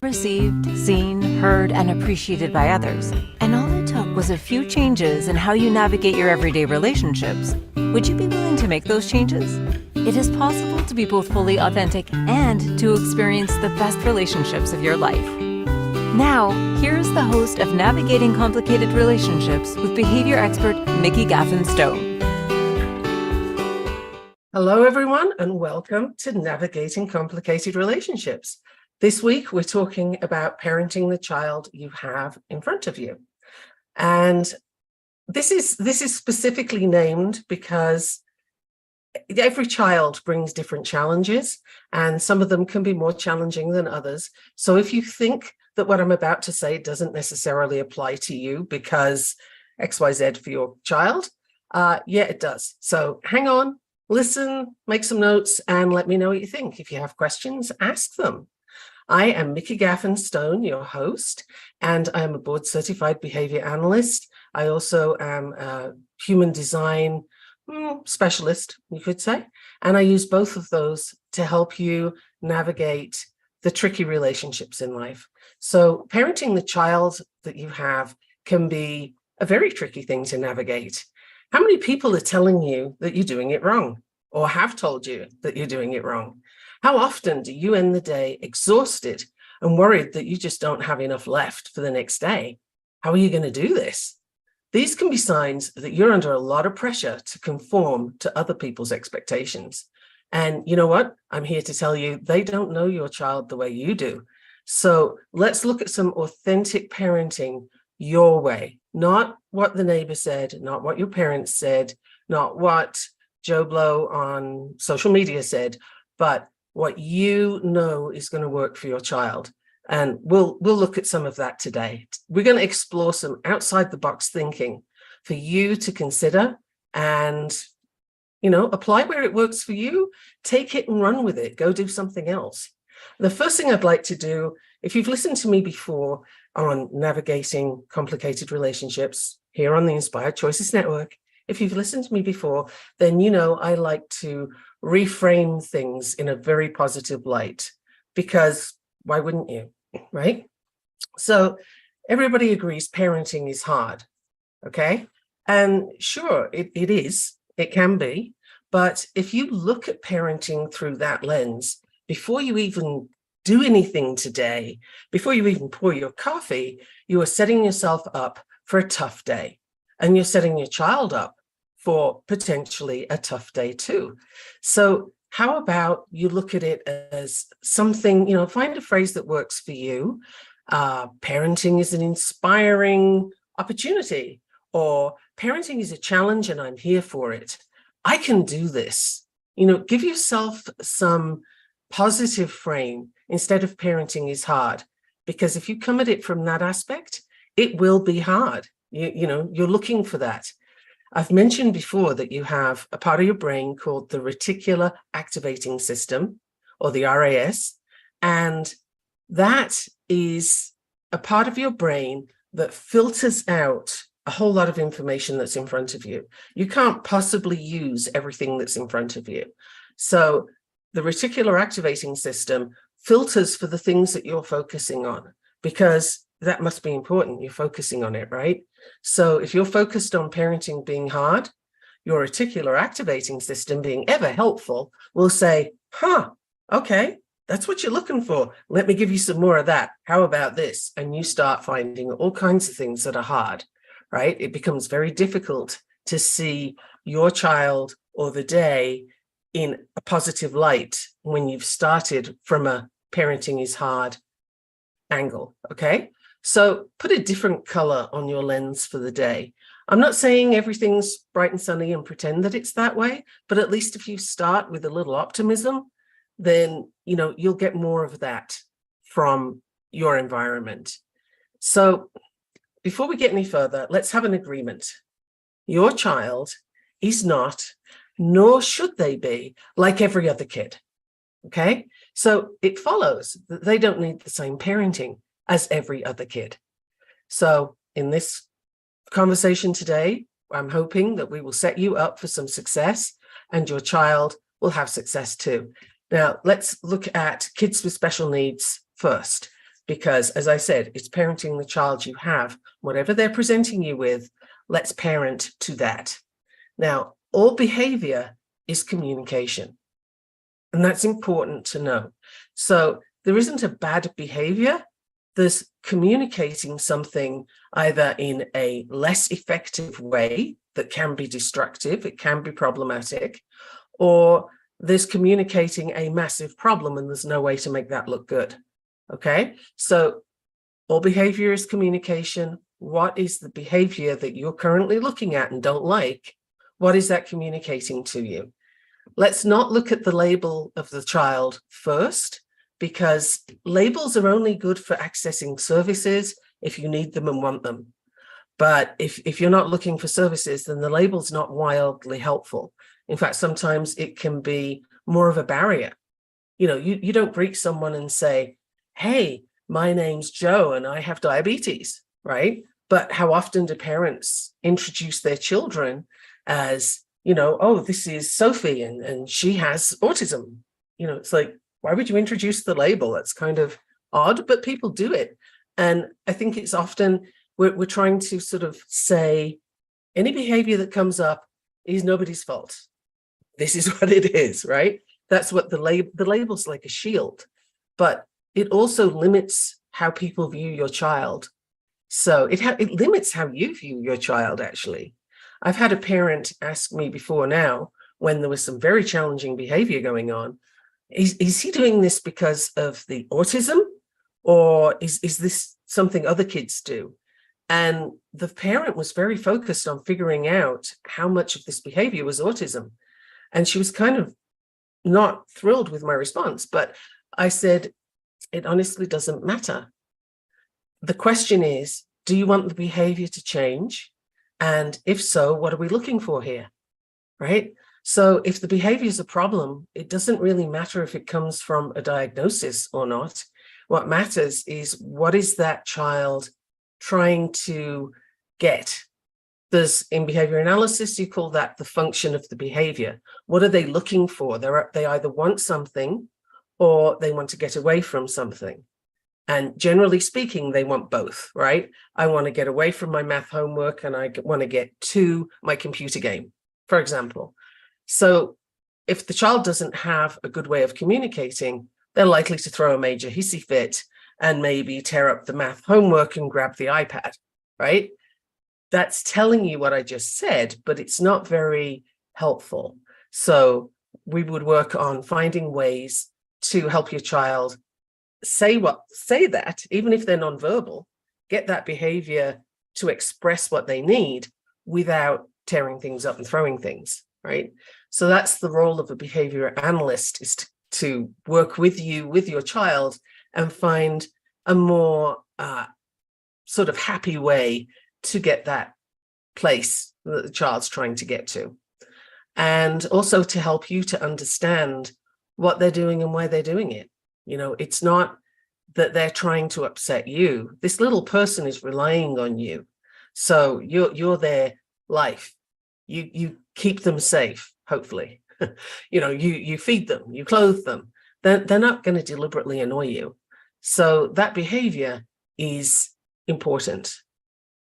Received, seen, heard, and appreciated by others. And all it took was a few changes in how you navigate your everyday relationships. Would you be willing to make those changes? It is possible to be both fully authentic and to experience the best relationships of your life. Now, here's the host of Navigating Complicated Relationships with behavior expert Mikki Gaffen Stone. Hello, everyone, and welcome to Navigating Complicated Relationships. This week, we're talking about parenting the child you have in front of you. And this is specifically named because every child brings different challenges, and some of them can be more challenging than others. So if you think that what I'm about to say doesn't necessarily apply to you because XYZ for your child, yeah, it does. So hang on, listen, make some notes, and let me know what you think. If you have questions, ask them. I am Mikki Gaffen Stone, your host, and I am a board-certified behavior analyst. I also am a human design specialist, you could say, and I use both of those to help you navigate the tricky relationships in life. So parenting the child that you have can be a very tricky thing to navigate. How many people are telling you that you're doing it wrong or have told you that you're doing it wrong? How often do you end the day exhausted and worried that you just don't have enough left for the next day? How are you going to do this? These can be signs that you're under a lot of pressure to conform to other people's expectations. And you know what? I'm here to tell you they don't know your child the way you do. So let's look at some authentic parenting your way, not what the neighbor said, not what your parents said, not what Joe Blow on social media said, but what you know is going to work for your child. And we'll look at some of that today. We're going to explore some outside the box thinking for you to consider and, apply where it works for you. Take it and run with it. Go do something else. The first thing I'd like to do, if you've listened to me before on navigating complicated relationships here on the Inspired Choices Network, if you've listened to me before, then I like to reframe things in a very positive light, because why wouldn't you, right? So everybody agrees parenting is hard, okay? And sure, it is, it can be, but if you look at parenting through that lens, before you even do anything today, before you even pour your coffee, you are setting yourself up for a tough day, and you're setting your child up for potentially a tough day too. So how about you look at it as something, find a phrase that works for you. Parenting is an inspiring opportunity, or parenting is a challenge and I'm here for it. I can do this. Give yourself some positive frame instead of parenting is hard, because if you come at it from that aspect, it will be hard. You're looking for that. I've mentioned before that you have a part of your brain called the reticular activating system, or the RAS, and that is a part of your brain that filters out a whole lot of information that's in front of you. You can't possibly use everything that's in front of you. So the reticular activating system filters for the things that you're focusing on, because that must be important. You're focusing on it, right? So if you're focused on parenting being hard, your reticular activating system, being ever helpful, will say, okay, that's what you're looking for. Let me give you some more of that. How about this? And you start finding all kinds of things that are hard, right? It becomes very difficult to see your child or the day in a positive light when you've started from a parenting is hard angle, okay? So put a different color on your lens for the day. I'm not saying everything's bright and sunny and pretend that it's that way, but at least if you start with a little optimism, then, you'll get more of that from your environment. So before we get any further, let's have an agreement. Your child is not, nor should they be, like every other kid, okay? So it follows that they don't need the same parenting as every other kid. So in this conversation today, I'm hoping that we will set you up for some success, and your child will have success too. Now, let's look at kids with special needs first. because, as I said, it's parenting the child you have. Whatever they're presenting you with, let's parent to that. Now, all behavior is communication, and that's important to know. So there isn't a bad behavior. There's communicating something either in a less effective way that can be destructive, it can be problematic, or there's communicating a massive problem and there's no way to make that look good. Okay, so all behavior is communication. What is the behavior that you're currently looking at and don't like? What is that communicating to you? Let's not look at the label of the child first, because labels are only good for accessing services if you need them and want them. But if you're not looking for services, then the label's not wildly helpful. In fact, sometimes it can be more of a barrier. You know, you don't greet someone and say, hey, my name's Joe and I have diabetes, right? But how often do parents introduce their children as, you know, oh, this is Sophie and she has autism? You know, it's like, why would you introduce the label? That's kind of odd, but people do it. And I think it's often we're trying to sort of say any behavior that comes up is nobody's fault. This is what it is, right? That's what the label's like a shield, but it also limits how people view your child. So it limits how you view your child, actually. I've had a parent ask me before now, when there was some very challenging behavior going on, is he doing this because of the autism, or is this something other kids do? And the parent was very focused on figuring out how much of this behavior was autism. And she was kind of not thrilled with my response, but I said, it honestly doesn't matter. The question is, do you want the behavior to change? And if so, what are we looking for here, right? So if the behavior is a problem, it doesn't really matter if it comes from a diagnosis or not. What matters is, what is that child trying to get? There's, in behavior analysis, you call that the function of the behavior. What are they looking for? They either want something or they want to get away from something. And generally speaking, they want both, right? I want to get away from my math homework and I want to get to my computer game, for example. So if the child doesn't have a good way of communicating, they're likely to throw a major hissy fit and maybe tear up the math homework and grab the iPad, right? That's telling you what I just said, but it's not very helpful. So we would work on finding ways to help your child say that, even if they're nonverbal, get that behavior to express what they need without tearing things up and throwing things, right? So that's the role of a behavior analyst, is to work with you, with your child, and find a more sort of happy way to get that place that the child's trying to get to. And also to help you to understand what they're doing and why they're doing it. You know, it's not that they're trying to upset you. This little person is relying on you. So you're their life. You keep them safe, hopefully. You know, you feed them, you clothe them. They're not going to deliberately annoy you. So that behavior is important.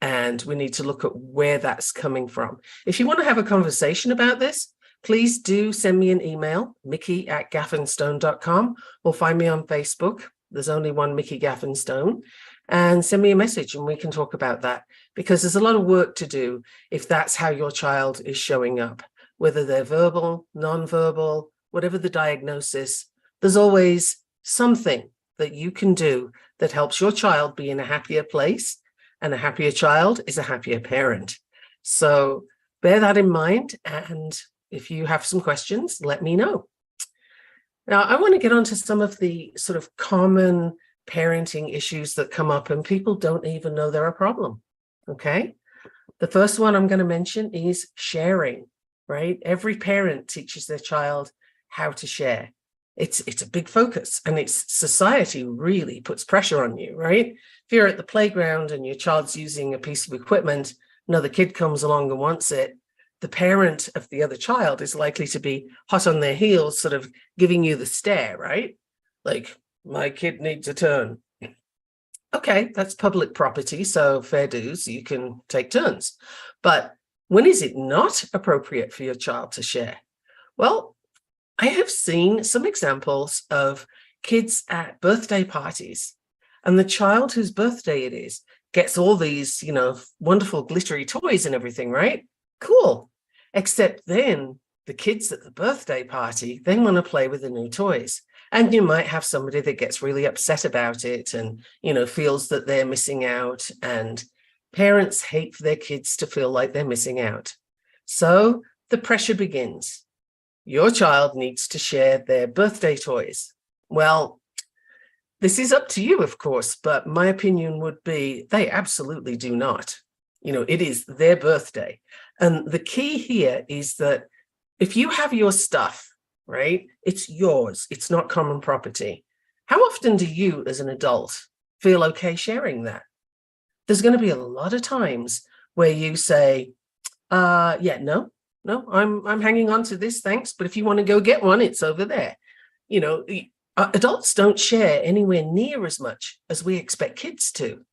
And we need to look at where that's coming from. If you want to have a conversation about this, please do send me an email, Mikki@gaffenstone.com, or find me on Facebook. There's only one Mikki Gaffenstone, and send me a message and we can talk about that, because there's a lot of work to do if that's how your child is showing up, whether they're verbal, nonverbal, whatever the diagnosis. There's always something that you can do that helps your child be in a happier place, and a happier child is a happier parent. So bear that in mind, and if you have some questions, let me know. Now, I want to get onto some of the sort of common parenting issues that come up and people don't even know they're a problem, okay? The first one I'm going to mention is sharing, right? Every parent teaches their child how to share. It's a big focus, and it's society really puts pressure on you, right? If you're at the playground and your child's using a piece of equipment, another kid comes along and wants it, the parent of the other child is likely to be hot on their heels, sort of giving you the stare, right? Like, my kid needs a turn. Okay, that's public property, so fair dues, you can take turns. But when is it not appropriate for your child to share? Well, I have seen some examples of kids at birthday parties, and the child whose birthday it is gets all these, wonderful glittery toys and everything, right? Cool. Except then the kids at the birthday party, they want to play with the new toys. And you might have somebody that gets really upset about it and, feels that they're missing out. And parents hate for their kids to feel like they're missing out. So the pressure begins. Your child needs to share their birthday toys. Well, this is up to you, of course, but my opinion would be they absolutely do not. It is their birthday. And the key here is that if you have your stuff, right, it's yours. It's not common property. How often do you, as an adult, feel okay sharing that? There's going to be a lot of times where you say, no, I'm hanging on to this, thanks. But if you want to go get one, it's over there. Adults don't share anywhere near as much as we expect kids to.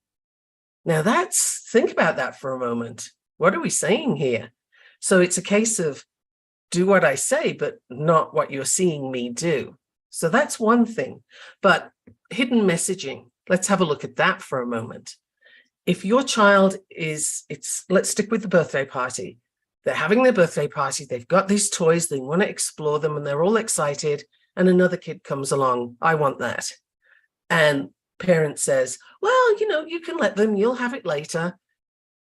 Now think about that for a moment. What are we saying here? So it's a case of do what I say, but not what you're seeing me do. So that's one thing. But hidden messaging, let's have a look at that for a moment. If your child let's stick with the birthday party. They're having their birthday party. They've got these toys. They want to explore them and they're all excited. And another kid comes along. I want that. And parent says, well, you can let them. You'll have it later.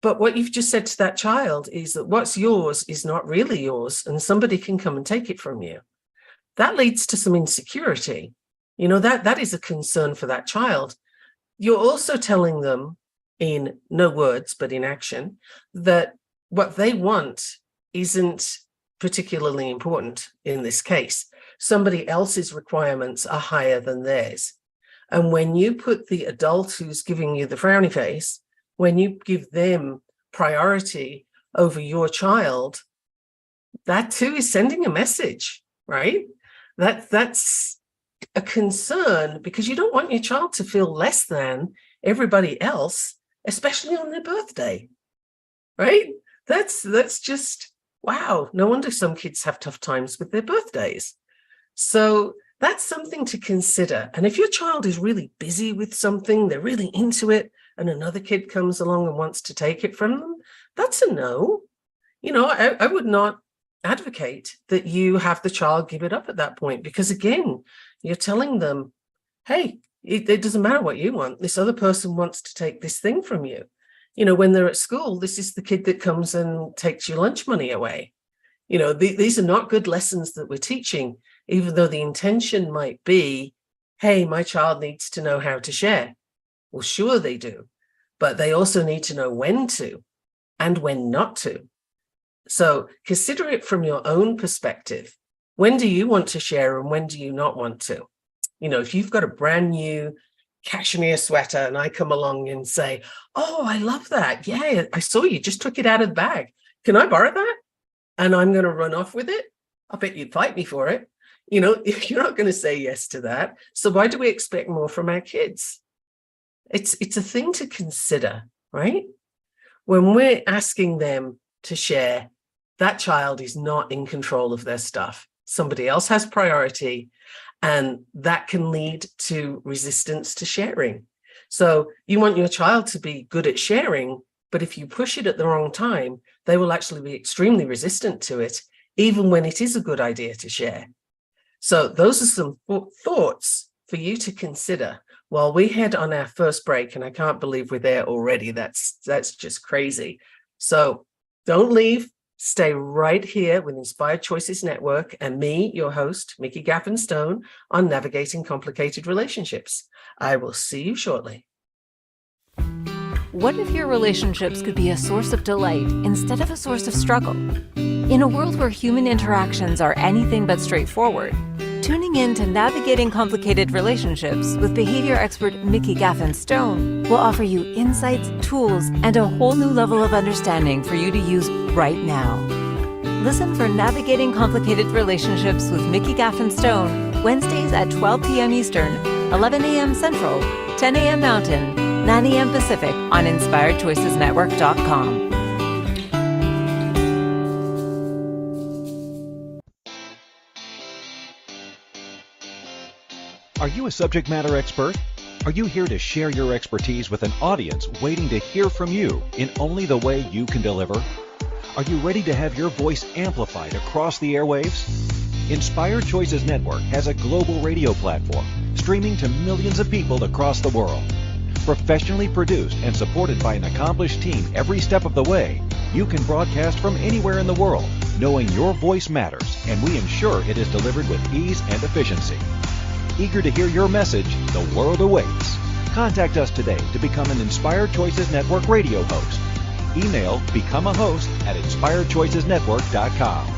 But what you've just said to that child is that what's yours is not really yours and somebody can come and take it from you. That leads to some insecurity. That is a concern for that child. You're also telling them in no words, but in action, that what they want isn't particularly important in this case. Somebody else's requirements are higher than theirs. And when you put the adult who's giving you the frowny face, when you give them priority over your child, that too is sending a message, right? That's a concern because you don't want your child to feel less than everybody else, especially on their birthday, right? That's just, wow. No wonder some kids have tough times with their birthdays. So that's something to consider. And if your child is really busy with something, they're really into it, and another kid comes along and wants to take it from them, that's a no. I would not advocate that you have the child give it up at that point, because again, you're telling them, hey, it doesn't matter what you want. This other person wants to take this thing from you. When they're at school, this is the kid that comes and takes your lunch money away. These are not good lessons that we're teaching, even though the intention might be, hey, my child needs to know how to share. Well, sure they do, but they also need to know when to and when not to. So consider it from your own perspective. When do you want to share and when do you not want to? If you've got a brand new cashmere sweater and I come along and say, oh, I love that. Yeah, I saw you just took it out of the bag. Can I borrow that? And I'm going to run off with it. I bet you'd fight me for it. You're not going to say yes to that. So why do we expect more from our kids? It's a thing to consider, right? When we're asking them to share, that child is not in control of their stuff. Somebody else has priority, and that can lead to resistance to sharing. So you want your child to be good at sharing, but if you push it at the wrong time, they will actually be extremely resistant to it, even when it is a good idea to share. So those are some thoughts for you to consider while we head on our first break. And I can't believe we're there already. That's just crazy. So don't leave. Stay right here with Inspired Choices Network and me, your host, Mikki Gaffen Stone, on Navigating Complicated Relationships. I will see you shortly. What if your relationships could be a source of delight instead of a source of struggle? In a world where human interactions are anything but straightforward, tuning in to Navigating Complicated Relationships with behavior expert Mikki Gaffen Stone will offer you insights, tools, and a whole new level of understanding for you to use right now. Listen for Navigating Complicated Relationships with Mikki Gaffen Stone, Wednesdays at 12 p.m. Eastern, 11 a.m. Central, 10 a.m. Mountain, 9 a.m. Pacific on InspiredChoicesNetwork.com. Are you a subject matter expert? Are you here to share your expertise with an audience waiting to hear from you in only the way you can deliver? Are you ready to have your voice amplified across the airwaves? Inspired Choices Network has a global radio platform streaming to millions of people across the world. Professionally produced and supported by an accomplished team every step of the way, you can broadcast from anywhere in the world, knowing your voice matters, and we ensure it is delivered with ease and efficiency. Eager to hear your message, the world awaits. Contact us today to become an Inspired Choices Network radio host. Email become a host at inspiredchoicesnetwork.com.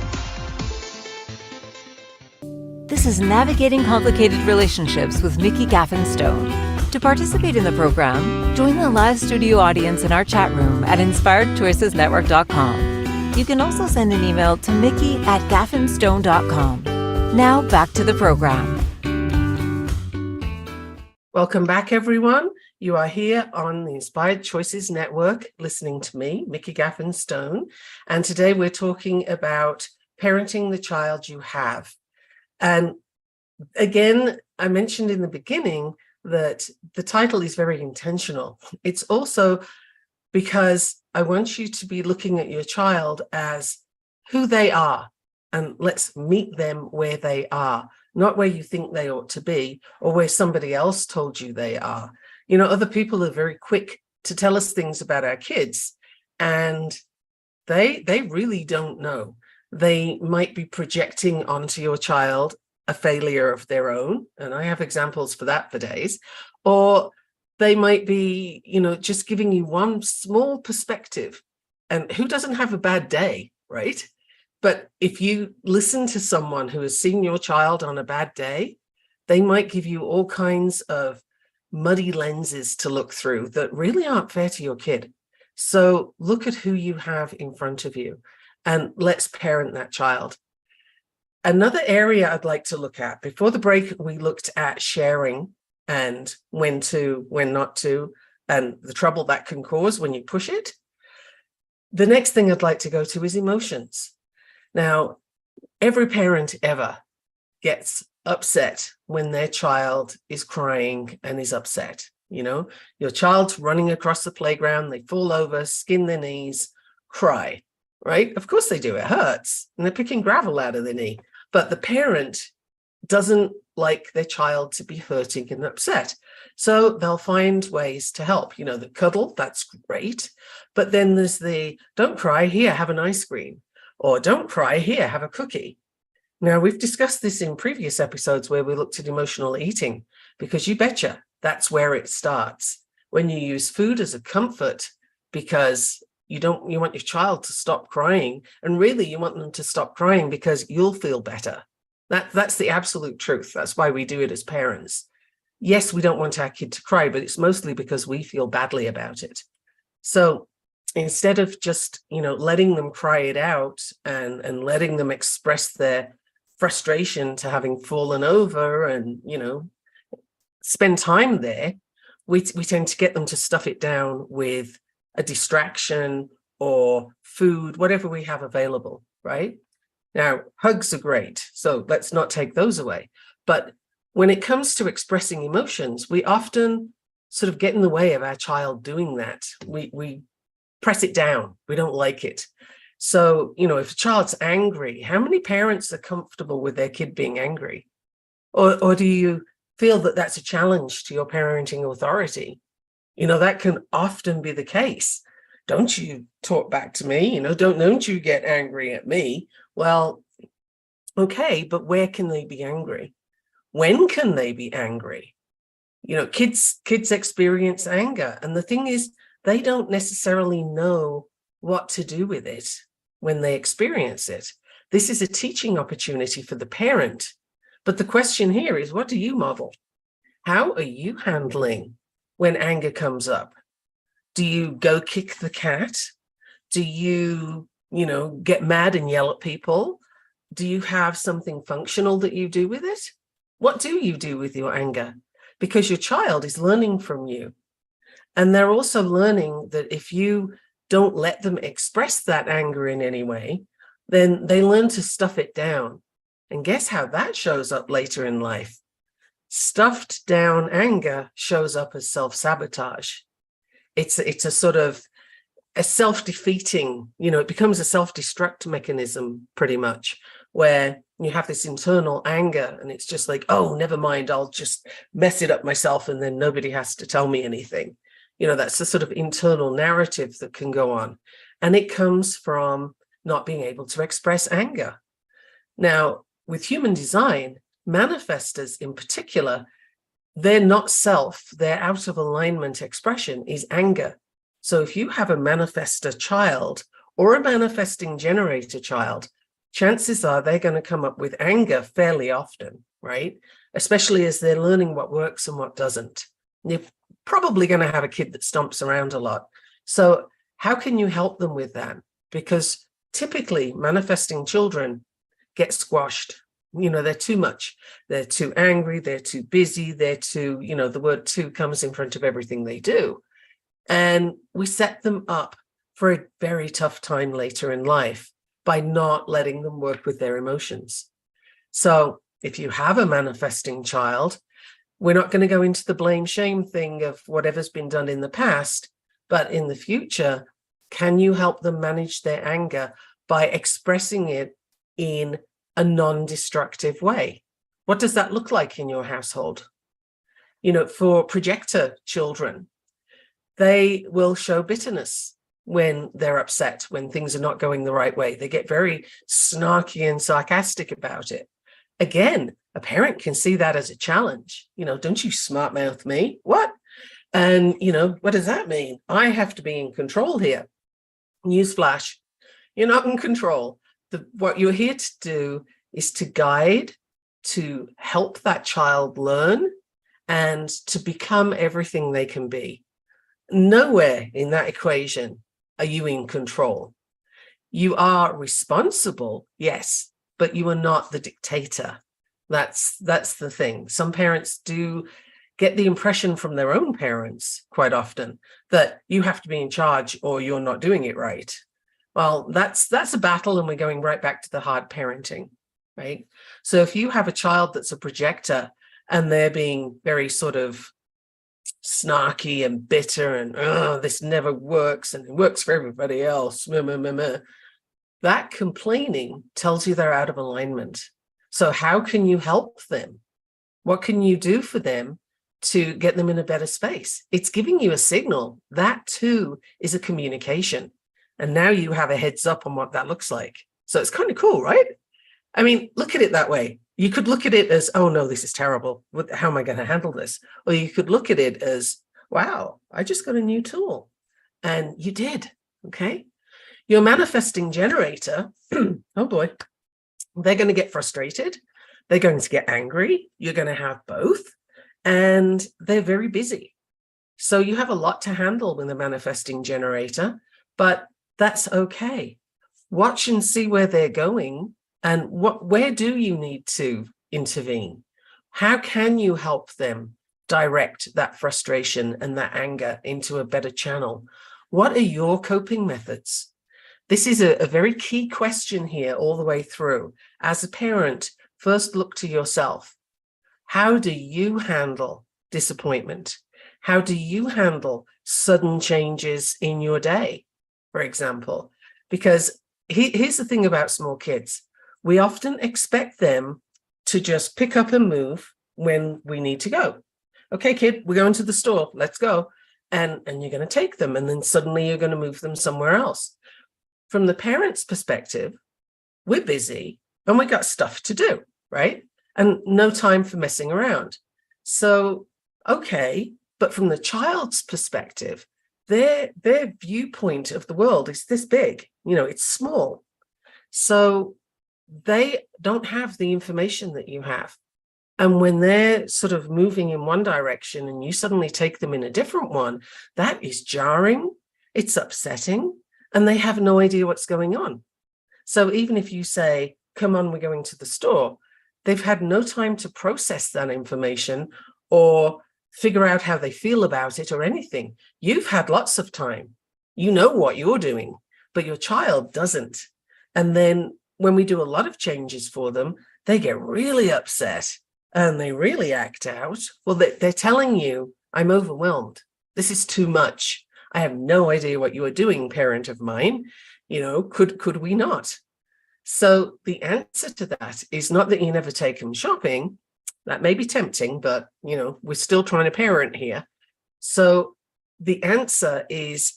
This is Navigating Complicated Relationships with Mikki Gaffen Stone. To participate in the program, join the live studio audience in our chat room at inspiredchoicesnetwork.com. You can also send an email to Mikki@gaffenstone.com. Now back to the program. Welcome back, everyone. You are here on the Inspired Choices Network, listening to me, Mikki Gaffen Stone. And today we're talking about parenting the child you have. And again, I mentioned in the beginning that the title is very intentional. It's also because I want you to be looking at your child as who they are, and let's meet them where they are, not where you think they ought to be or where somebody else told you they are. You know, other people are very quick to tell us things about our kids, and they really don't know. They might be projecting onto your child a failure of their own, and I have examples for that for days, or they might be, just giving you one small perspective. And who doesn't have a bad day, right? But if you listen to someone who has seen your child on a bad day, they might give you all kinds of muddy lenses to look through that really aren't fair to your kid. So look at who you have in front of you and let's parent that child. Another area I'd like to look at, before the break, we looked at sharing and when to, when not to, and the trouble that can cause when you push it. The next thing I'd like to go to is emotions. Now, every parent ever gets upset when their child is crying and is upset. Your child's running across the playground, they fall over, skin their knees, cry, right? Of course they do, it hurts, and they're picking gravel out of their knee. But the parent doesn't like their child to be hurting and upset. So they'll find ways to help. The cuddle, that's great. But then there's the, don't cry, here, have an ice cream. Or don't cry, here, have a cookie. Now, we've discussed this in previous episodes where we looked at emotional eating, because you betcha, that's where it starts. When you use food as a comfort because you want your child to stop crying, and really you want them to stop crying because you'll feel better. That's the absolute truth. That's why we do it as parents. Yes, we don't want our kid to cry, but it's mostly because we feel badly about it. So instead of just, letting them cry it out and letting them express their frustration to having fallen over and, spend time there, we tend to get them to stuff it down with a distraction or food, whatever we have available, right? Now, hugs are great, so let's not take those away. But when it comes to expressing emotions, we often sort of get in the way of our child doing that. We press it down. We don't like it. So, if a child's angry, how many parents are comfortable with their kid being angry? Or do you feel that that's a challenge to your parenting authority? That can often be the case. Don't you talk back to me? Don't you get angry at me? Well, okay, but where can they be angry? When can they be angry? Kids experience anger. And the thing is, they don't necessarily know what to do with it when they experience it. This is a teaching opportunity for the parent. But the question here is, what do you model? How are you handling when anger comes up? Do you go kick the cat? Do you, get mad and yell at people? Do you have something functional that you do with it? What do you do with your anger? Because your child is learning from you. And they're also learning that if you don't let them express that anger in any way, then they learn to stuff it down. And guess how that shows up later in life? Stuffed down anger shows up as self-sabotage. It's a sort of a self-defeating, it becomes a self-destruct mechanism pretty much, where you have this internal anger and it's just like, oh, never mind, I'll just mess it up myself and then nobody has to tell me anything. That's the sort of internal narrative that can go on. And it comes from not being able to express anger. Now, with human design, manifestors in particular, they're not self, their out of alignment expression is anger. So if you have a manifestor child or a manifesting generator child, chances are they're going to come up with anger fairly often, right? Especially as they're learning what works and what doesn't. You're probably going to have a kid that stomps around a lot. So how can you help them with that? Because typically manifesting children get squashed. They're too much. They're too angry. They're too busy. They're too, the word too comes in front of everything they do. And we set them up for a very tough time later in life by not letting them work with their emotions. So if you have a manifesting child, we're not going to go into the blame shame thing of whatever's been done in the past, but in the future, can you help them manage their anger by expressing it in a non-destructive way? What does that look like in your household? For projector children, they will show bitterness when they're upset, when things are not going the right way. They get very snarky and sarcastic about it. Again, a parent can see that as a challenge. Don't you smart mouth me? What? And, what does that mean? I have to be in control here. Newsflash, you're not in control. What you're here to do is to guide, to help that child learn, and to become everything they can be. Nowhere in that equation are you in control. You are responsible, yes, but you are not the dictator. That's the thing. Some parents do get the impression from their own parents quite often that you have to be in charge or you're not doing it right. Well, that's a battle, and we're going right back to the hard parenting, right? So if you have a child that's a projector and they're being very sort of snarky and bitter and this never works and it works for everybody else, that complaining tells you they're out of alignment. So how can you help them? What can you do for them to get them in a better space? It's giving you a signal. That too is a communication. And now you have a heads up on what that looks like. So it's kind of cool, right? I mean, look at it that way. You could look at it as, oh no, this is terrible. How am I going to handle this? Or you could look at it as, wow, I just got a new tool. And you did, okay? Your manifesting generator, oh boy, they're going to get frustrated. They're going to get angry. You're going to have both. And they're very busy. So you have a lot to handle with a manifesting generator, but that's okay. Watch and see where they're going. And where do you need to intervene? How can you help them direct that frustration and that anger into a better channel? What are your coping methods? This is a very key question here all the way through. As a parent, first look to yourself. How do you handle disappointment? How do you handle sudden changes in your day, for example? Because here's the thing about small kids. We often expect them to just pick up and move when we need to go. Okay, kid, we're going to the store. Let's go. And you're going to take them. And then suddenly you're going to move them somewhere else. From the parent's perspective, we're busy and we got stuff to do, right? And no time for messing around. So, okay, but from the child's perspective, their viewpoint of the world is this big, it's small. So they don't have the information that you have. And when they're sort of moving in one direction and you suddenly take them in a different one, that is jarring, it's upsetting, and they have no idea what's going on. So even if you say, come on, we're going to the store, they've had no time to process that information or figure out how they feel about it or anything. You've had lots of time. You know what you're doing, but your child doesn't. And then when we do a lot of changes for them, they get really upset and they really act out. Well, they're telling you, I'm overwhelmed. This is too much. I have no idea what you are doing, parent of mine. Could we not? So the answer to that is not that you never take them shopping. That may be tempting, but, we're still trying to parent here. So the answer is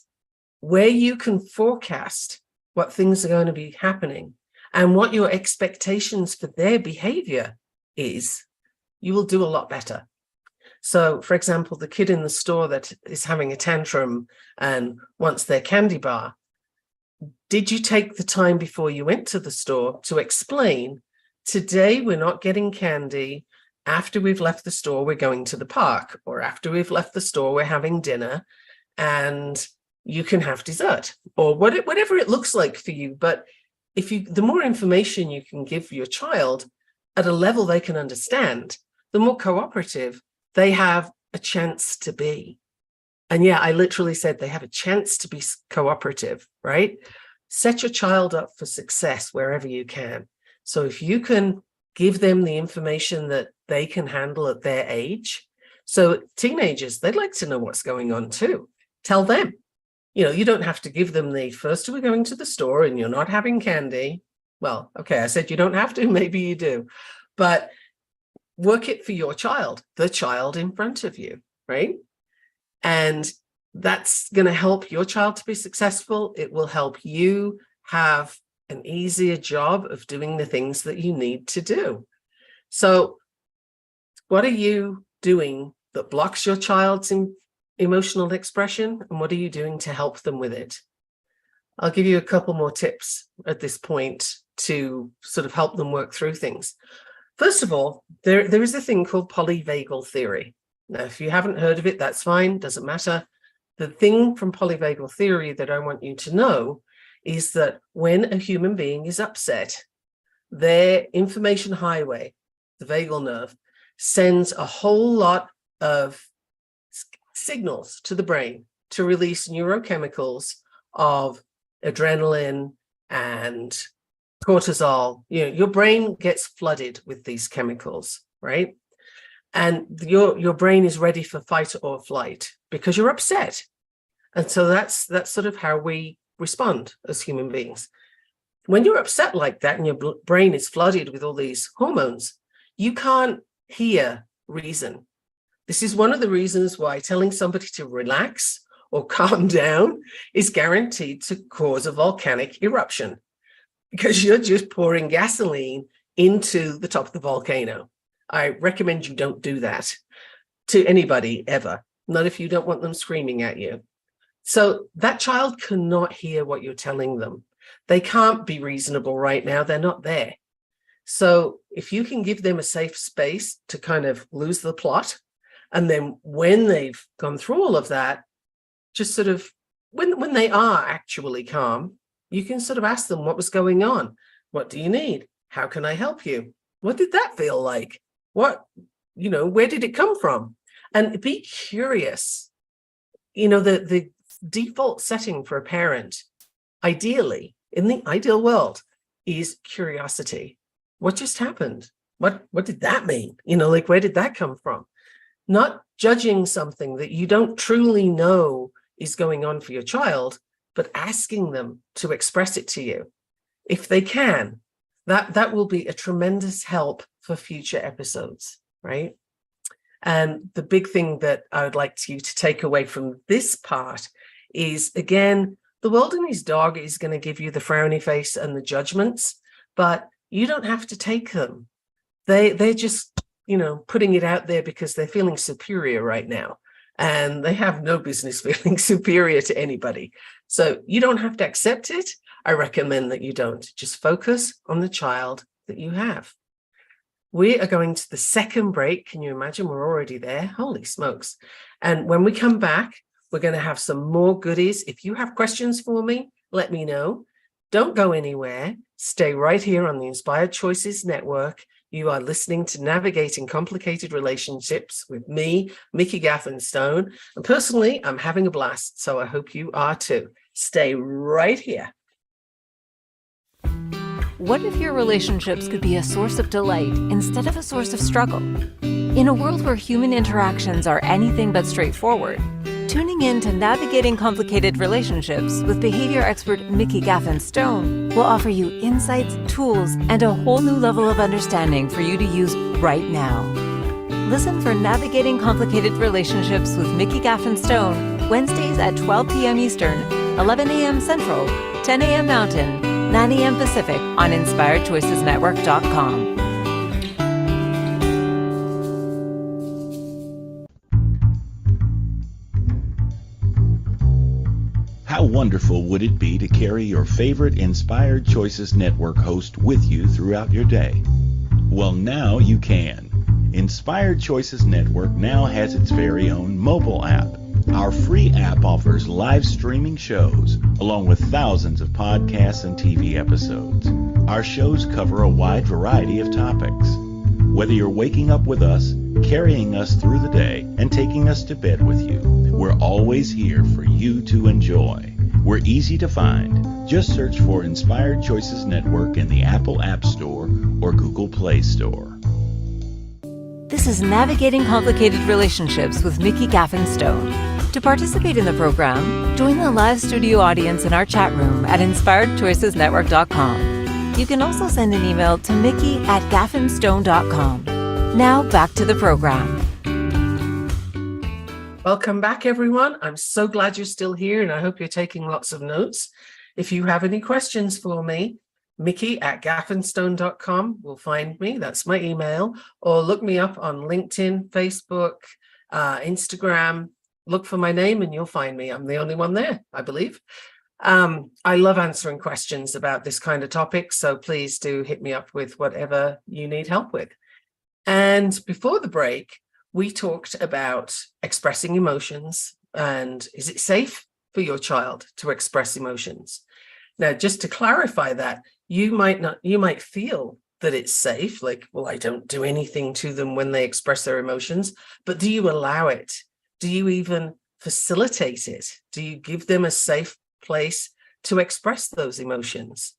where you can forecast what things are going to be happening and what your expectations for their behavior is, you will do a lot better. So, for example, the kid in the store that is having a tantrum and wants their candy bar, did you take the time before you went to the store to explain, today we're not getting candy, after we've left the store, we're going to the park, or after we've left the store, we're having dinner, and you can have dessert, or whatever it looks like for you. But the more information you can give your child at a level they can understand, the more cooperative they have a chance to be. And yeah, I literally said they have a chance to be cooperative, right? Set your child up for success wherever you can. So if you can give them the information that they can handle at their age. So teenagers, they'd like to know what's going on too. Tell them. You don't have to give them the first we're going to the store and you're not having candy. Well, okay, I said you don't have to, maybe you do. But work it for your child, the child in front of you, right? And that's going to help your child to be successful. It will help you have an easier job of doing the things that you need to do. So what are you doing that blocks your child's emotional expression, and what are you doing to help them with it? I'll give you a couple more tips at this point to sort of help them work through things. First of all, there is a thing called polyvagal theory. Now, if you haven't heard of it, that's fine, doesn't matter. The thing from polyvagal theory that I want you to know is that when a human being is upset, their information highway, the vagal nerve, sends a whole lot of signals to the brain to release neurochemicals of adrenaline and cortisol. Your brain gets flooded with these chemicals, right? And your brain is ready for fight or flight because you're upset. And so that's sort of how we respond as human beings. When you're upset like that and your brain is flooded with all these hormones, you can't hear reason. This is one of the reasons why telling somebody to relax or calm down is guaranteed to cause a volcanic eruption, because you're just pouring gasoline into the top of the volcano. I recommend you don't do that to anybody ever, not if you don't want them screaming at you. So that child cannot hear what you're telling them. They can't be reasonable right now. They're not there. So if you can give them a safe space to kind of lose the plot, and then when they've gone through all of that, just sort of when they are actually calm, you can sort of ask them what was going on. What do you need? How can I help you? What did that feel like? Where did it come from? And be curious. The default setting for a parent, ideally, in the ideal world, is curiosity. What just happened? What did that mean? Where did that come from? Not judging something that you don't truly know is going on for your child, but asking them to express it to you. If they can, that will be a tremendous help for future episodes, right? And the big thing that I would like you to take away from this part is, again, the world and his dog is going to give you the frowny face and the judgments, but you don't have to take them. They're just, putting it out there because they're feeling superior right now. And they have no business feeling superior to anybody. So you don't have to accept it. I recommend that you don't. Just focus on the child that you have. We are going to the second break. Can you imagine? We're already there. Holy smokes. And when we come back, we're going to have some more goodies. If you have questions for me, let me know. Don't go anywhere. Stay right here on the Inspired Choices Network. You are listening to Navigating Complicated Relationships with me, Mikki Gaffen Stone. And personally, I'm having a blast, so I hope you are too. Stay right here. What if your relationships could be a source of delight instead of a source of struggle? In a world where human interactions are anything but straightforward, tuning in to Navigating Complicated Relationships with behavior expert Mikki Gaffen Stone will offer you insights, tools, and a whole new level of understanding for you to use right now. Listen for Navigating Complicated Relationships with Mikki Gaffen Stone, Wednesdays at 12 p.m. Eastern, 11 a.m. Central, 10 a.m. Mountain, 9 a.m. Pacific on InspiredChoicesNetwork.com. How wonderful would it be to carry your favorite Inspired Choices Network host with you throughout your day? Well, now you can. Inspired Choices Network now has its very own mobile app. Our free app offers live streaming shows, along with thousands of podcasts and TV episodes. Our shows cover a wide variety of topics. Whether you're waking up with us, carrying us through the day, and taking us to bed with you, we're always here for you to enjoy. We're easy to find. Just search for Inspired Choices Network in the Apple App Store or Google Play Store. This is Navigating Complicated Relationships with Mikki Gaffen Stone. To participate in the program, join the live studio audience in our chat room at InspiredChoicesNetwork.com. You can also send an email to Mikki@gaffenstone.com. Now back to the program. Welcome back, everyone. I'm so glad you're still here, and I hope you're taking lots of notes. If you have any questions for me, Mikki@gaffenstone.com will find me. That's my email. Or look me up on LinkedIn, Facebook, Instagram. Look for my name and you'll find me. I'm the only one there, I believe. I love answering questions about this kind of topic, so please do hit me up with whatever you need help with. And before the break, we talked about expressing emotions and is it safe for your child to express emotions? Now, just to clarify that, you might feel that it's safe, like, well, I don't do anything to them when they express their emotions, but do you allow it? Do you even facilitate it? Do you give them a safe place to express those emotions?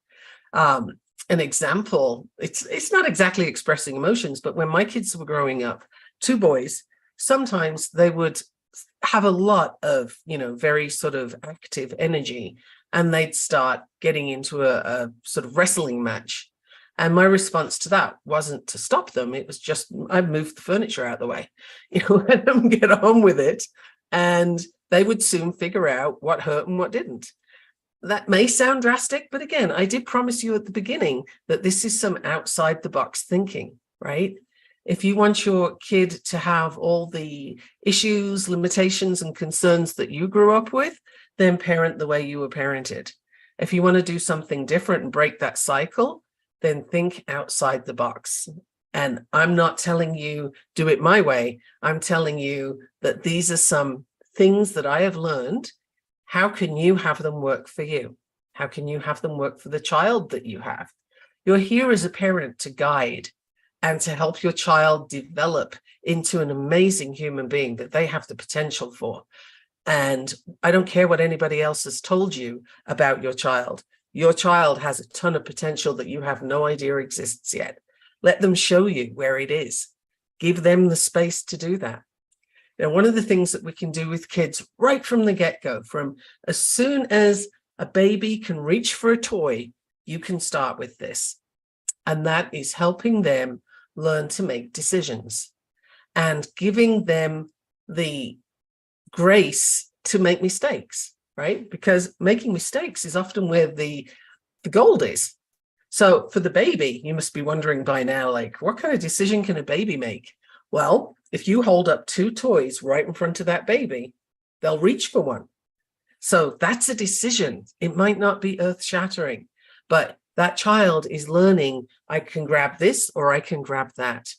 An example, it's not exactly expressing emotions, but when my kids were growing up, two boys, sometimes they would have a lot of, very sort of active energy, and they'd start getting into a sort of wrestling match. And my response to that wasn't to stop them. It was just, I moved the furniture out of the way, let them get on with it. And they would soon figure out what hurt and what didn't. That may sound drastic, but again, I did promise you at the beginning that this is some outside the box thinking, right? If you want your kid to have all the issues, limitations, and concerns that you grew up with, then parent the way you were parented. If you want to do something different and break that cycle, then think outside the box. And I'm not telling you do it my way. I'm telling you that these are some things that I have learned. How can you have them work for you? How can you have them work for the child that you have? You're here as a parent to guide and to help your child develop into an amazing human being that they have the potential for. And I don't care what anybody else has told you about your child. Your child has a ton of potential that you have no idea exists yet. Let them show you where it is. Give them the space to do that. Now, one of the things that we can do with kids right from the get-go, from as soon as a baby can reach for a toy, you can start with this. And that is helping them learn to make decisions and giving them the grace to make mistakes, right? Because making mistakes is often where the gold is. So for the baby, you must be wondering by now, like, what kind of decision can a baby make? Well, if you hold up two toys right in front of that baby, they'll reach for one. So that's a decision. It might not be earth-shattering, but that child is learning, I can grab this or I can grab that.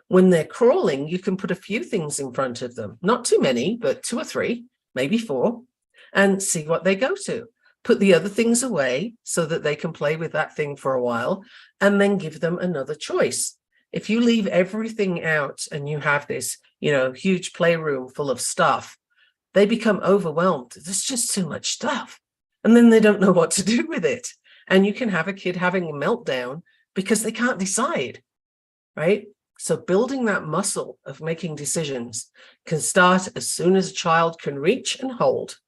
When they're crawling, you can put a few things in front of them, not too many, but 2 or 3, maybe 4, and see what they go to. Put the other things away so that they can play with that thing for a while, and then give them another choice. If you leave everything out and you have this, huge playroom full of stuff, they become overwhelmed. There's just too much stuff. And then they don't know what to do with it. And you can have a kid having a meltdown because they can't decide, right? So building that muscle of making decisions can start as soon as a child can reach and hold.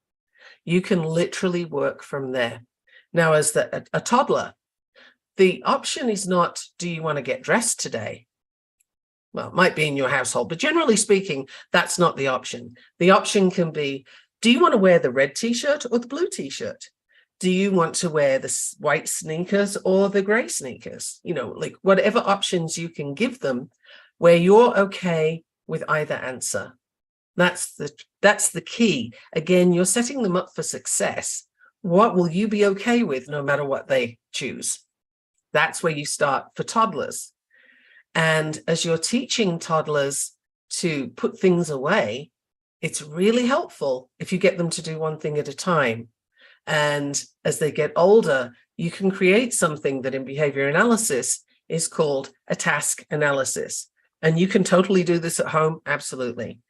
You can literally work from there. Now, as a toddler, the option is not, do you want to get dressed today? Well, it might be in your household, but generally speaking, that's not the option. The option can be, do you want to wear the red t-shirt or the blue t-shirt? Do you want to wear the white sneakers or the gray sneakers? Like whatever options you can give them where you're okay with either answer. That's the key. Again, you're setting them up for success. What will you be okay with no matter what they choose? That's where you start for toddlers. And as you're teaching toddlers to put things away, it's really helpful if you get them to do one thing at a time. And as they get older, you can create something that in behavior analysis is called a task analysis. And you can totally do this at home. Absolutely.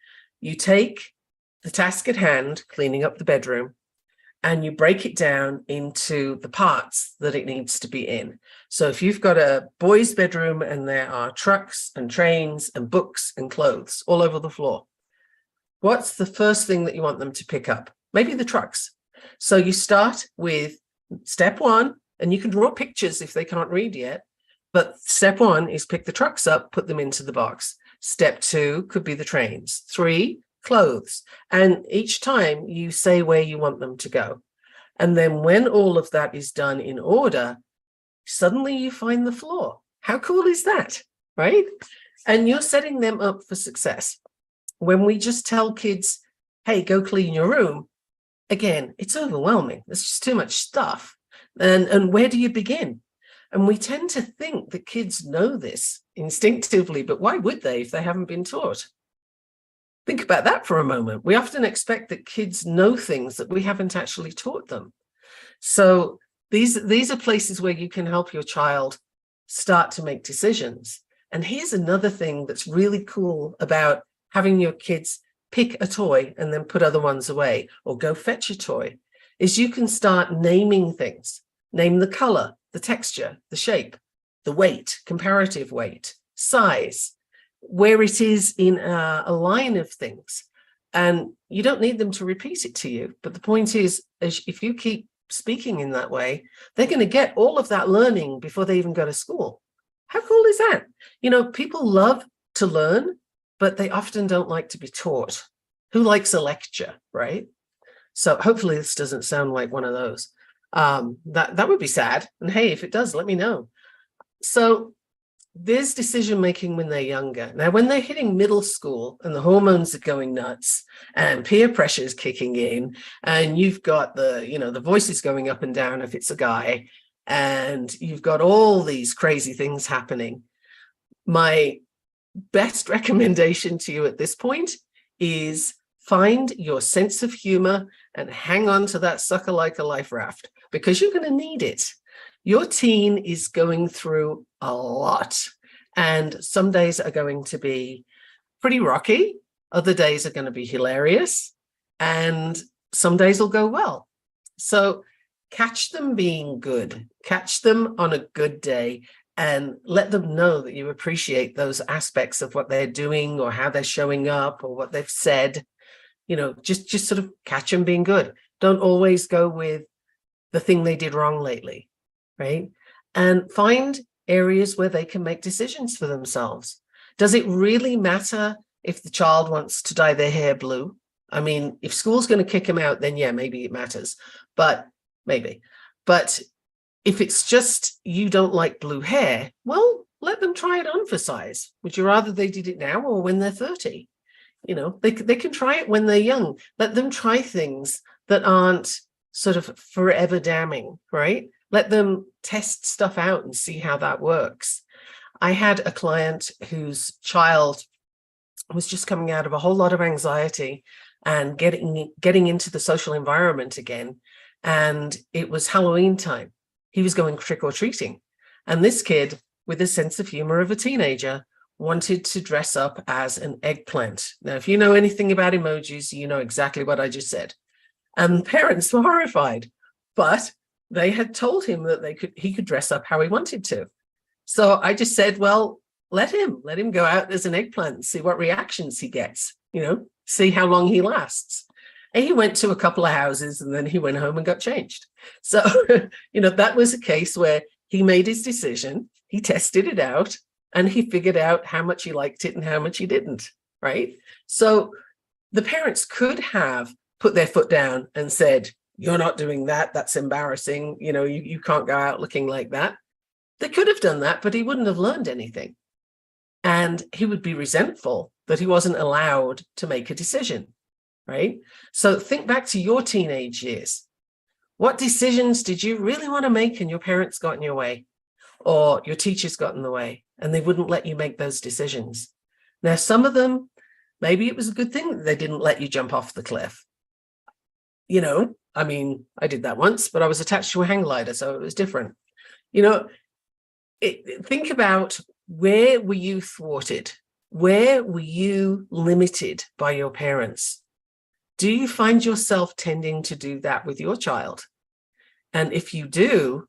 You take the task at hand, cleaning up the bedroom, and you break it down into the parts that it needs to be in. So if you've got a boy's bedroom and there are trucks and trains and books and clothes all over the floor, what's the first thing that you want them to pick up? Maybe the trucks. So you start with step one, and you can draw pictures if they can't read yet, but step one is pick the trucks up, put them into the box. Step two could be the trains. 3, clothes. And each time you say where you want them to go. And then when all of that is done in order, suddenly you find the floor. How cool is that, right? And you're setting them up for success. When we just tell kids, hey, go clean your room, again, it's overwhelming. There's just too much stuff. And where do you begin? And we tend to think that kids know this instinctively, but why would they if they haven't been taught? Think about that for a moment. We often expect that kids know things that we haven't actually taught them. So these are places where you can help your child start to make decisions. And here's another thing that's really cool about having your kids pick a toy and then put other ones away, or go fetch a toy, is you can start naming things. Name the color, the texture, the shape, the weight, comparative weight, size, where it is in a line of things. And you don't need them to repeat it to you. But the point is, if you keep speaking in that way, they're going to get all of that learning before they even go to school. How cool is that? People love to learn, but they often don't like to be taught. Who likes a lecture, right? So hopefully this doesn't sound like one of those. That would be sad. And hey, if it does, let me know. So there's decision making when they're younger. Now, when they're hitting middle school and the hormones are going nuts and peer pressure is kicking in, and you've got the voices going up and down if it's a guy, and you've got all these crazy things happening, my best recommendation to you at this point is find your sense of humor and hang on to that sucker like a life raft, because you're going to need it. Your teen is going through a lot, and some days are going to be pretty rocky. Other days are going to be hilarious, and some days will go well. So catch them being good, catch them on a good day, and let them know that you appreciate those aspects of what they're doing or how they're showing up or what they've said. Just sort of catch them being good. Don't always go with the thing they did wrong lately, right? And find areas where they can make decisions for themselves. Does it really matter if the child wants to dye their hair blue? I mean, if school's going to kick them out, then yeah, maybe it matters, but maybe. But if it's just you don't like blue hair, well, let them try it on for size. Would you rather they did it now or when they're 30? They can try it when they're young. Let them try things that aren't sort of forever damning, right? Let them test stuff out and see how that works. I had a client whose child was just coming out of a whole lot of anxiety and getting into the social environment again. And it was Halloween time. He was going trick-or-treating. And this kid with the sense of humor of a teenager, wanted to dress up as an eggplant. Now, if you know anything about emojis, you know exactly what I just said. And parents were horrified, but they had told him that he could dress up how he wanted to. So I just said, well, let him go out as an eggplant and see what reactions he gets, see how long he lasts. And he went to a couple of houses and then he went home and got changed. So, that was a case where he made his decision, he tested it out, and he figured out how much he liked it and how much he didn't, right? So the parents could have put their foot down and said, you're not doing that, that's embarrassing, you can't go out looking like that. They could have done that, but he wouldn't have learned anything. And he would be resentful that he wasn't allowed to make a decision, right? So think back to your teenage years. What decisions did you really want to make and your parents got in your way, or your teachers got in the way and they wouldn't let you make those decisions? Now, some of them, maybe it was a good thing that they didn't let you jump off the cliff. I did that once, but I was attached to a hang glider, so it was different. Think about, where were you thwarted? Where were you limited by your parents? Do you find yourself tending to do that with your child? And if you do,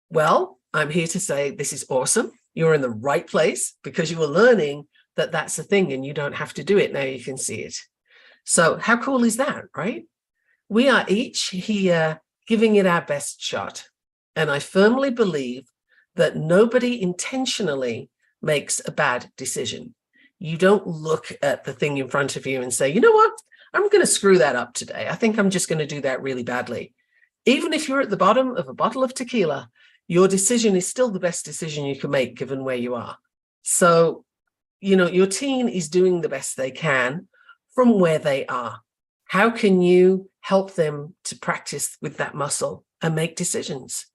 well, I'm here to say this is awesome. You're in the right place because you were learning that that's a thing and you don't have to do it. Now you can see it. So how cool is that, right? We are each here giving it our best shot. And I firmly believe that nobody intentionally makes a bad decision. You don't look at the thing in front of you and say, you know what, I'm going to screw that up today. I think I'm just going to do that really badly. Even if you're at the bottom of a bottle of tequila, your decision is still the best decision you can make given where you are. So, your teen is doing the best they can from where they are. How can you help them to practice with that muscle and make decisions?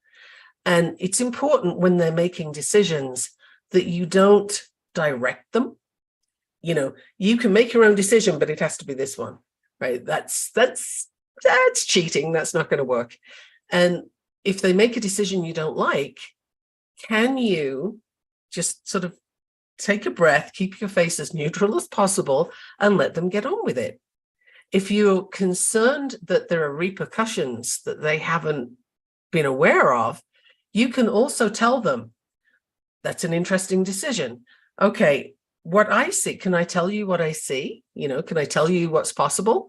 And it's important when they're making decisions that you don't direct them. You can make your own decision, but it has to be this one, right? That's cheating. That's not going to work. And if they make a decision you don't like, can you just sort of take a breath, keep your face as neutral as possible, and let them get on with it? If you're concerned that there are repercussions that they haven't been aware of, you can also tell them, that's an interesting decision. Okay, what I see, can I tell you what I see? Can I tell you what's possible?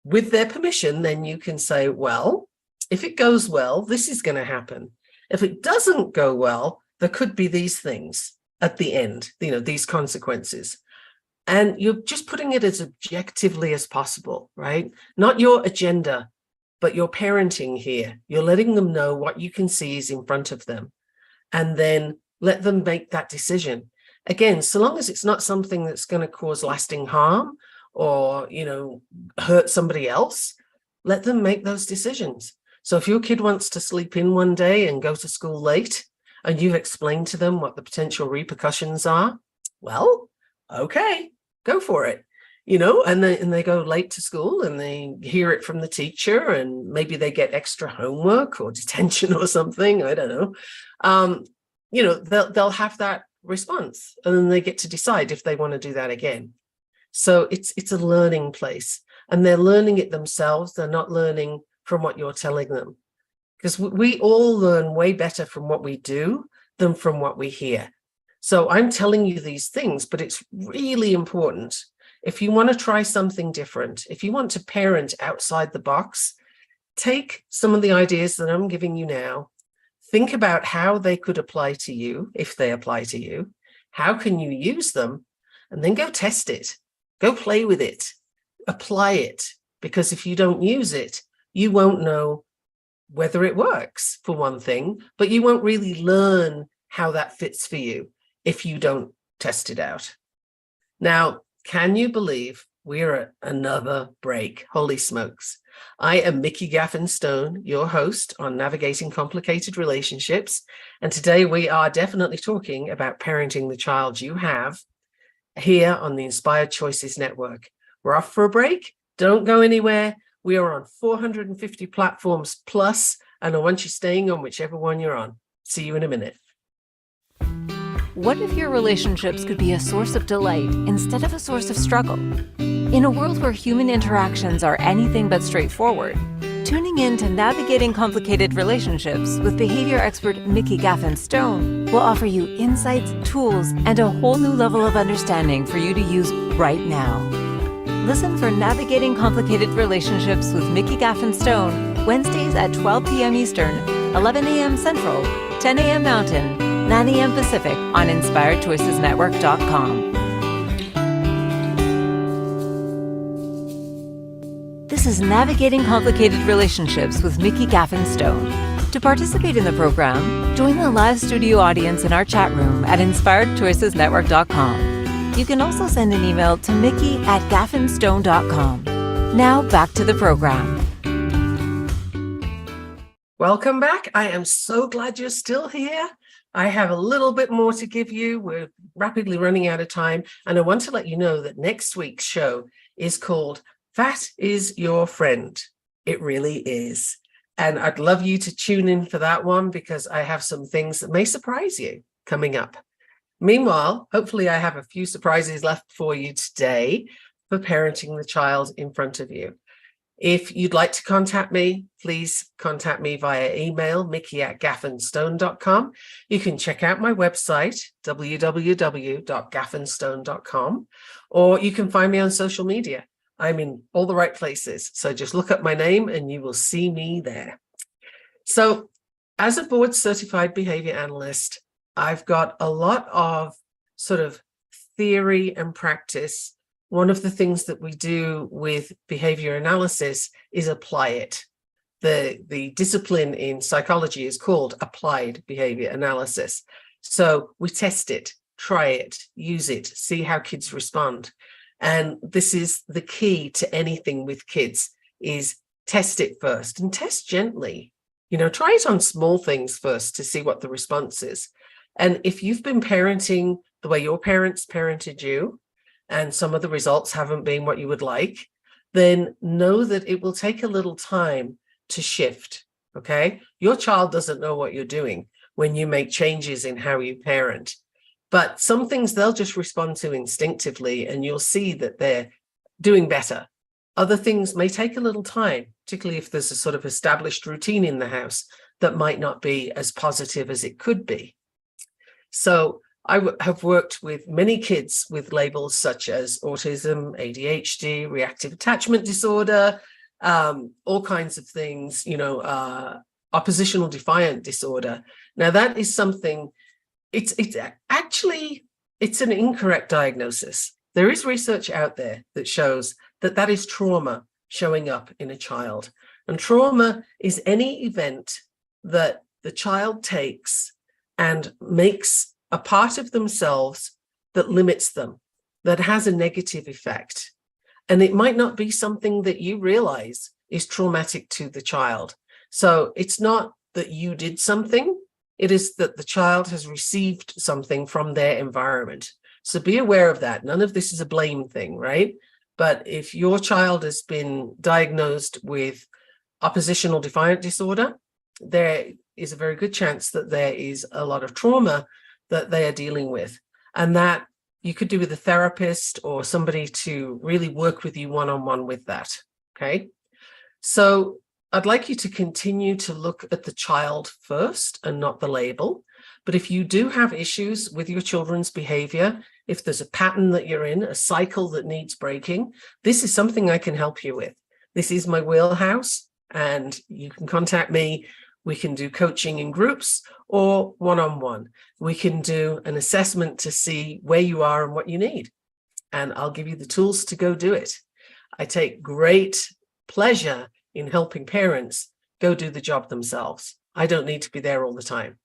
With their permission, then you can say, well, if it goes well, this is going to happen. If it doesn't go well, there could be these things at the end, these consequences. And you're just putting it as objectively as possible, right? Not your agenda, but your parenting here. You're letting them know what you can see is in front of them, and then let them make that decision. Again, so long as it's not something that's going to cause lasting harm or, hurt somebody else, let them make those decisions. So if your kid wants to sleep in one day and go to school late, and you've explained to them what the potential repercussions are, well, okay, go for it. And they go late to school and they hear it from the teacher, and maybe they get extra homework or detention or something. I don't know. They'll have that response, and then they get to decide if they want to do that again. So it's a learning place, and they're learning it themselves. They're not learning from what you're telling them, because we all learn way better from what we do than from what we hear. So I'm telling you these things, but it's really important. If you want to try something different, if you want to parent outside the box, take some of the ideas that I'm giving you now, think about how they could apply to you, if they apply to you, how can you use them, and then go test it, go play with it, apply it, because if you don't use it, you won't know whether it works, for one thing, but you won't really learn how that fits for you if you don't test it out. Now, can you believe we're at another break? Holy smokes. I am Mikki Gaffen, your host on Navigating Complicated Relationships. And today we are definitely talking about parenting the child you have here on the Inspired Choices Network. We're off for a break. Don't go anywhere. We are on 450 platforms plus, and I want you staying on whichever one you're on. See you in a minute. what if your relationships could be a source of delight instead of a source of struggle? In a world where human interactions are anything but straightforward, tuning in to Navigating Complicated Relationships with behavior expert Mikki Gaffen will offer you insights, tools, and a whole new level of understanding for you to use right now. Listen for Navigating Complicated Relationships with Mikki Gaffen Wednesdays at 12 p.m. Eastern, 11 a.m. Central, 10 a.m. Mountain, 9 a.m. Pacific on InspiredChoicesNetwork.com. This is Navigating Complicated Relationships with Mikki Gaffen. To participate in the program, join the live studio audience in our chat room at InspiredChoicesNetwork.com. You can also send an email to Mikki@gaffenstone.com. Now back to the program. Welcome back. I am so glad you're still here. I have a little bit more to give you. We're rapidly running out of time. And I want to let you know that next week's show is called That Is Your Friend. It really is. And I'd love you to tune in for that one because I have some things that may surprise you coming up. Meanwhile, hopefully I have a few surprises left for you today for parenting the child in front of you. If you'd like to contact me, please contact me via email, Mikki@gaffenstone.com. You can check out my website, www.gaffenstone.com, or you can find me on social media. I'm in all the right places. So just look up my name and you will see me there. So as a board certified behavior analyst, I've got a lot of sort of theory and practice. One of the things that we do with behavior analysis is apply it. The discipline in psychology is called applied behavior analysis. So we test it, try it, use it, see how kids respond. And this is the key to anything with kids is test it first and test gently. Try it on small things first to see what the response is. And if you've been parenting the way your parents parented you, and some of the results haven't been what you would like, then know that it will take a little time to shift, okay? Your child doesn't know what you're doing when you make changes in how you parent. But some things they'll just respond to instinctively, and you'll see that they're doing better. Other things may take a little time, particularly if there's a sort of established routine in the house that might not be as positive as it could be. So I have worked with many kids with labels such as autism, ADHD, reactive attachment disorder, all kinds of things, oppositional defiant disorder. Now that is something, it's an incorrect diagnosis. There is research out there that shows that that is trauma showing up in a child. And trauma is any event that the child takes and makes a part of themselves that limits them, that has a negative effect. And it might not be something that you realize is traumatic to the child. So it's not that you did something, it is that the child has received something from their environment. So be aware of that. None of this is a blame thing, right? But if your child has been diagnosed with oppositional defiant disorder, there is a very good chance that there is a lot of trauma that they are dealing with, and that you could do with a therapist or somebody to really work with you one-on-one with that, okay? So I'd like you to continue to look at the child first and not the label. But if you do have issues with your children's behavior, if there's a pattern that you're in, a cycle that needs breaking, this is something I can help you with. This is my wheelhouse, and you can contact me. We can do coaching in groups or one-on-one. We can do an assessment to see where you are and what you need. And I'll give you the tools to go do it. I take great pleasure in helping parents go do the job themselves. I don't need to be there all the time.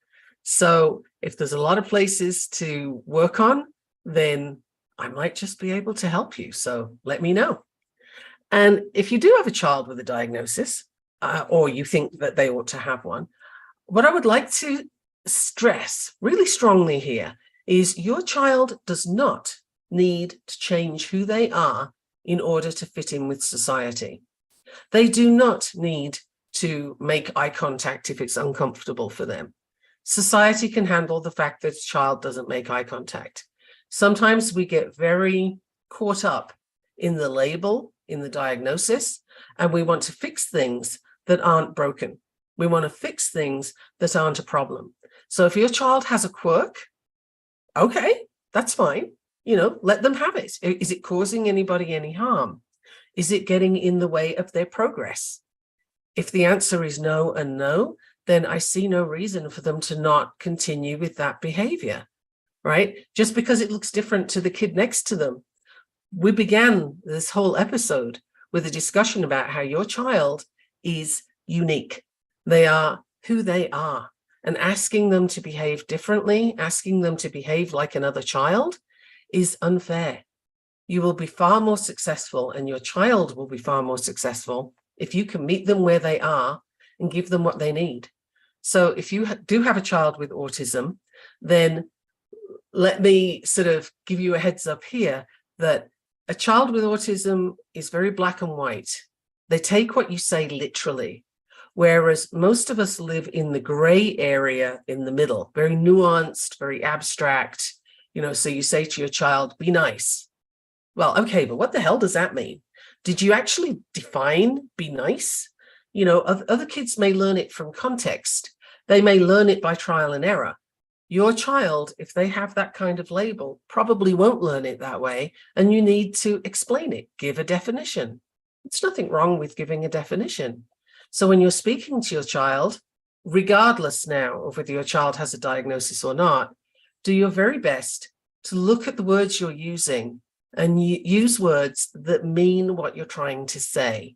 So if there's a lot of places to work on, then I might just be able to help you. So let me know. And if you do have a child with a diagnosis, or you think that they ought to have one, what I would like to stress really strongly here is your child does not need to change who they are in order to fit in with society. They do not need to make eye contact if it's uncomfortable for them. Society can handle the fact that a child doesn't make eye contact. Sometimes we get very caught up in the label, in the diagnosis, and we want to fix things that aren't broken. We want to fix things that aren't a problem. So if your child has a quirk, okay, that's fine. Let them have it. Is it causing anybody any harm? Is it getting in the way of their progress? If the answer is no and no, then I see no reason for them to not continue with that behavior, right? Just because it looks different to the kid next to them. We began this whole episode with a discussion about how your child is unique. They are who they are, and asking them to behave differently, asking them to behave like another child is unfair. You will be far more successful, and your child will be far more successful if you can meet them where they are and give them what they need. So if you do have a child with autism, then let me sort of give you a heads up here that a child with autism is very black and white. They take what you say literally, whereas most of us live in the gray area in the middle, very nuanced, very abstract. So you say to your child, be nice. Well, okay, but what the hell does that mean? Did you actually define be nice? Other kids may learn it from context. They may learn it by trial and error. Your child, if they have that kind of label, probably won't learn it that way, and you need to explain it, give a definition. There's nothing wrong with giving a definition. So when you're speaking to your child, regardless now of whether your child has a diagnosis or not, do your very best to look at the words you're using and use words that mean what you're trying to say.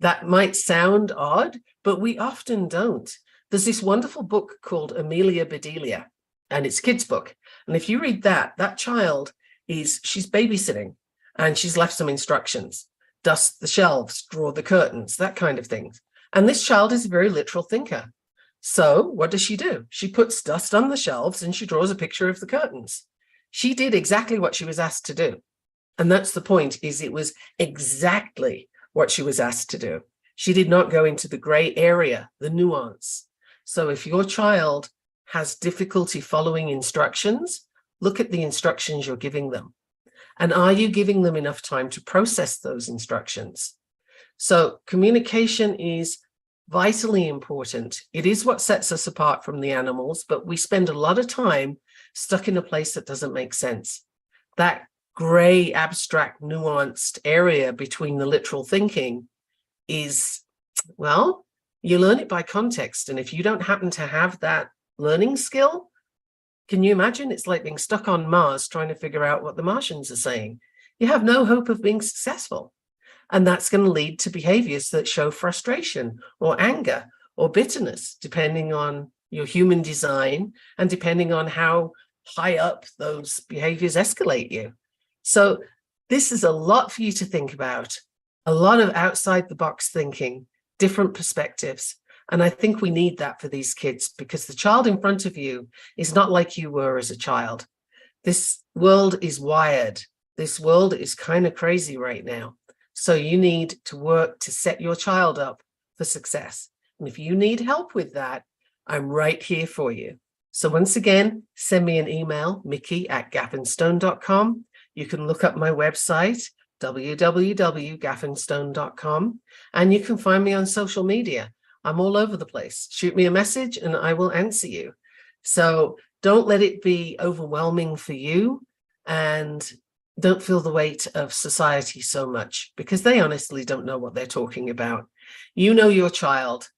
That might sound odd, but we often don't. There's this wonderful book called Amelia Bedelia, and it's a kid's book. And if you read that child she's babysitting, and she's left some instructions: dust the shelves, draw the curtains, that kind of thing. And this child is a very literal thinker. So what does she do? She puts dust on the shelves and she draws a picture of the curtains. She did exactly what she was asked to do. And that's the point, is it was exactly what she was asked to do. She did not go into the gray area, the nuance. So if your child has difficulty following instructions, look at the instructions you're giving them. And are you giving them enough time to process those instructions? So communication is vitally important. It is what sets us apart from the animals, but we spend a lot of time stuck in a place that doesn't make sense. That gray, abstract, nuanced area between the literal thinking is, well, you learn it by context. And if you don't happen to have that learning skill, can you imagine? It's like being stuck on Mars trying to figure out what the Martians are saying. You have no hope of being successful. And that's going to lead to behaviors that show frustration or anger or bitterness, depending on your human design and depending on how high up those behaviors escalate you. So this is a lot for you to think about, a lot of outside the box thinking, different perspectives. And I think we need that for these kids, because the child in front of you is not like you were as a child. This world is wired. This world is kind of crazy right now. So you need to work to set your child up for success. And if you need help with that, I'm right here for you. So once again, send me an email, Mikki@gaffenstone.com. You can look up my website, www.gaffenstone.com, and you can find me on social media. I'm all over the place. Shoot me a message and I will answer you. So don't let it be overwhelming for you, and don't feel the weight of society so much, because they honestly don't know what they're talking about. You know your child,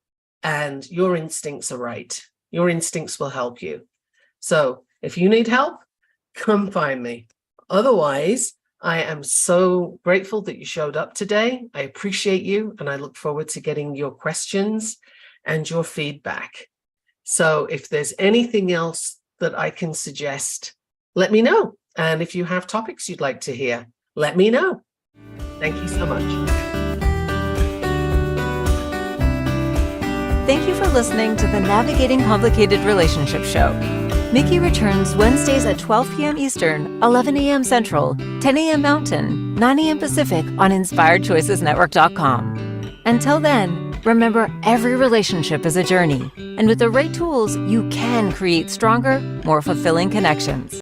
and your instincts are right. Your instincts will help you. So if you need help, come find me. Otherwise, I am so grateful that you showed up today. I appreciate you, and I look forward to getting your questions and your feedback. So if there's anything else that I can suggest, let me know. And if you have topics you'd like to hear, let me know. Thank you so much. Thank you for listening to the Navigating Complicated Relationships show. Mikki returns Wednesdays at 12 p.m. Eastern, 11 a.m. Central, 10 a.m. Mountain, 9 a.m. Pacific on InspiredChoicesNetwork.com. Until then, remember, every relationship is a journey, And with the right tools, you can create stronger, more fulfilling connections.